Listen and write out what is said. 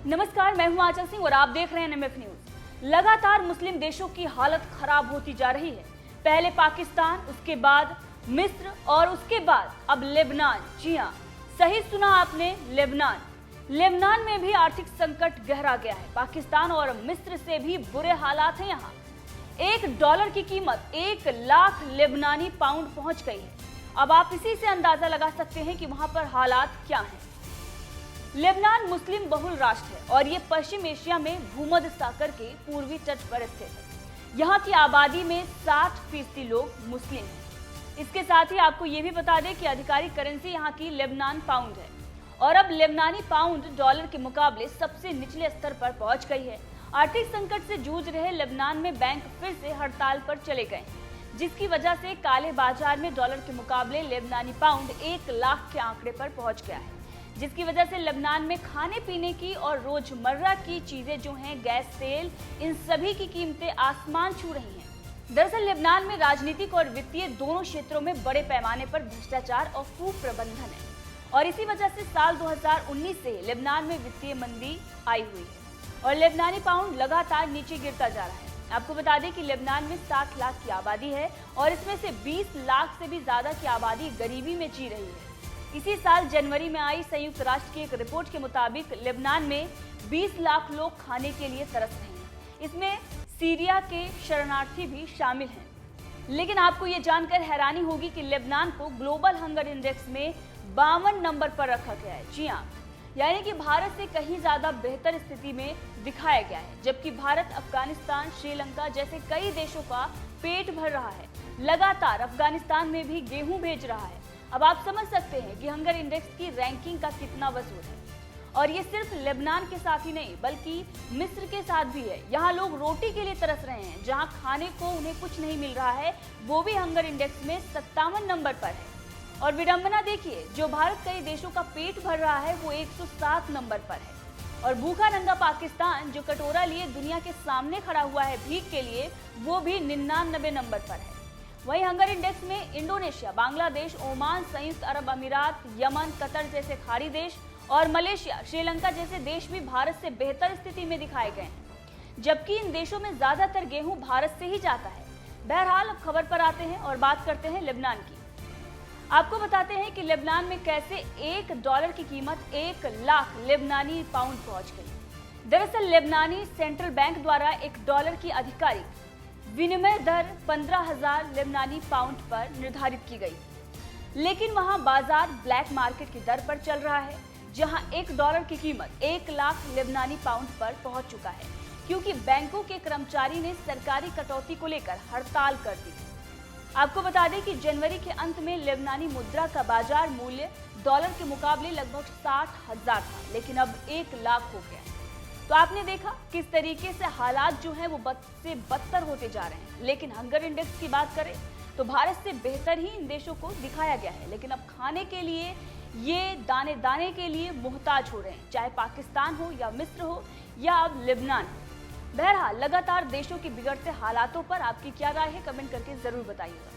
नमस्कार, मैं हूं आंचल सिंह और आप देख रहे हैं एनएमएफ न्यूज। लगातार मुस्लिम देशों की हालत खराब होती जा रही है। पहले पाकिस्तान, उसके बाद मिस्र और उसके बाद अब लेबनान। जी हां, सही सुना आपने, लेबनान। लेबनान में भी आर्थिक संकट गहरा गया है। पाकिस्तान और मिस्र से भी बुरे हालात हैं। यहाँ $1 की कीमत 1 लाख लेबनानी पाउंड पहुंच गई है। अब आप इसी से अंदाजा लगा सकते हैं कि वहां पर हालात क्या हैं। लेबनान मुस्लिम बहुल राष्ट्र है और ये पश्चिम एशिया में भूमध्य सागर के पूर्वी तट पर स्थित है। यहाँ की आबादी में 60% लोग मुस्लिम हैं। इसके साथ ही आपको ये भी बता दें कि आधिकारिक करेंसी यहाँ की लेबनान पाउंड है और अब लेबनानी पाउंड डॉलर के मुकाबले सबसे निचले स्तर पर पहुंच गई है। आर्थिक संकट से जूझ रहे लेबनान में बैंक फिर से हड़ताल पर चले गए, जिसकी वजह से काले बाजार में डॉलर के मुकाबले लेबनानी पाउंड 1 लाख के आंकड़े पर पहुंच गया है, जिसकी वजह से लेबनान में खाने पीने की और रोजमर्रा की चीजें जो हैं, गैस, तेल, इन सभी की कीमतें आसमान छू रही हैं। दरअसल लेबनान में राजनीतिक और वित्तीय दोनों क्षेत्रों में बड़े पैमाने पर भ्रष्टाचार और कुप्रबंधन है और इसी वजह से साल 2019 से लेबनान में वित्तीय मंदी आई हुई है और लेबनानी पाउंड लगातार नीचे गिरता जा रहा है। आपको बता दें कि लेबनान में 60 लाख की आबादी है और इसमें से 20 लाख से भी ज्यादा की आबादी गरीबी में जी रही है। इसी साल जनवरी में आई संयुक्त राष्ट्र की एक रिपोर्ट के मुताबिक लेबनान में 20 लाख लोग खाने के लिए तरस रहे हैं। इसमें सीरिया के शरणार्थी भी शामिल हैं। लेकिन आपको ये जानकर हैरानी होगी कि लेबनान को ग्लोबल हंगर इंडेक्स में 52 नंबर पर रखा गया है। जी हाँ, यानी कि भारत से कहीं ज्यादा बेहतर स्थिति में दिखाया गया है, जबकि भारत अफगानिस्तान, श्रीलंका जैसे कई देशों का पेट भर रहा है। लगातार अफगानिस्तान में भी गेहूं भेज रहा है। अब आप समझ सकते हैं कि हंगर इंडेक्स की रैंकिंग का कितना वजूद है। और ये सिर्फ लेबनान के साथ ही नहीं बल्कि मिस्र के साथ भी है। यहाँ लोग रोटी के लिए तरस रहे हैं, जहाँ खाने को उन्हें कुछ नहीं मिल रहा है, वो भी हंगर इंडेक्स में 57 नंबर पर है। और विडंबना देखिए, जो भारत कई देशों का पेट भर रहा है वो 107 नंबर पर है। और भूखा नंगा पाकिस्तान, जो कटोरा लिए दुनिया के सामने खड़ा हुआ है भीख के लिए, वो भी 99 नंबर पर है। वहीं हंगर इंडेक्स में इंडोनेशिया, बांग्लादेश, ओमान, संयुक्त अरब अमीरात, यमन, कतर जैसे खाड़ी देश और मलेशिया, श्रीलंका जैसे देश भी भारत से बेहतर स्थिति में दिखाए गए हैं, जबकि इन देशों में ज्यादातर गेहूं भारत से ही जाता है। बहरहाल अब खबर पर आते हैं और बात करते हैं लेबनान की। आपको बताते हैं कि लेबनान में कैसे $1 की कीमत 1 लाख लेबनानी पाउंड पहुंच गई। दरअसल लेबनानी सेंट्रल बैंक द्वारा $1 की आधिकारिक विनिमय दर 15,000 लेबनानी पाउंड पर निर्धारित की गई, लेकिन वहां बाजार ब्लैक मार्केट की दर पर चल रहा है, जहां $1 की कीमत 1 लाख लेबनानी पाउंड पर पहुंच चुका है, क्योंकि बैंकों के कर्मचारी ने सरकारी कटौती को लेकर हड़ताल कर दी। आपको बता दें कि जनवरी के अंत में लेबनानी मुद्रा का बाजार मूल्य डॉलर के मुकाबले लगभग 60,000 था, लेकिन अब 1 लाख हो गया। तो आपने देखा किस तरीके से हालात जो हैं वो बद से बदतर होते जा रहे हैं। लेकिन हंगर इंडेक्स की बात करें तो भारत से बेहतर ही इन देशों को दिखाया गया है, लेकिन अब खाने के लिए ये दाने दाने के लिए मुहताज हो रहे हैं, चाहे पाकिस्तान हो या मिस्र हो या अब लेबनान। बहरहाल लगातार देशों के बिगड़ते हालातों पर आपकी क्या राय है, कमेंट करके जरूर बताइएगा।